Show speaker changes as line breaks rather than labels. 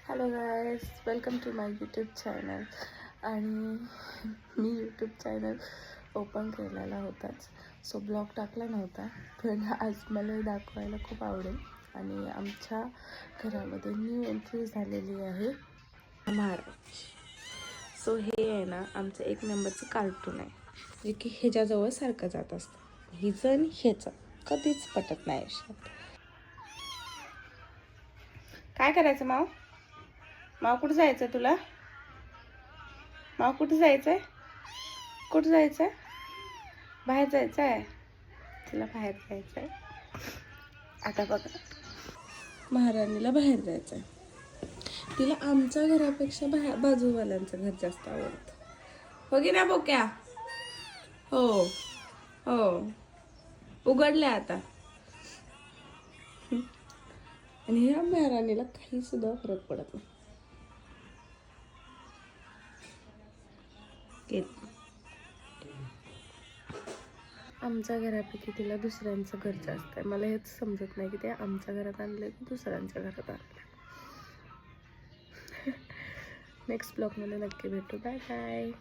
Hello guys, welcome to my YouTube channel. आणि मी YouTube channel open केलेला होताच, सो ब्लॉग टाकला नव्हता, पण आज मला दाखवायला खूप आवडेल. आणि आमच्या घरामध्ये न्यू एंट्री झालेली आहे महाराज. सो हे आहे ना आमचं 1 नंबरचं कार्टून आहे, जे की ह्याच्याजवळ सारखं जात असतं. हिचं आणि ह्याचं कधीच पटत नाही आयुष्यात. काय करायचं माव? माव कुठं जायचं तुला? माव कुठं जायचंय? कुठं जायचंय? बाहेर जायचं आहे तिला, बाहेर जायचं आहे. आता बघा, महाराणीला बाहेर जायचं आहे. तिला आमच्या घरापेक्षा बाजूवाल्यांचं घर जास्त आवडतं. हो की ना बोक्या? हो हो, उघडल्या आता. आणि ह्या महाराणीला काही सुद्धा फरक पडत नाही. आमच्या घरापैकी तिला दुसऱ्यांचं घर जास्त आहे. मला हेच समजत नाही की ते आमच्या घरात आणलं की दुसऱ्यांच्या घरात आणलं. नेक्स्ट ब्लॉगमध्ये नक्की भेटू. Bye bye.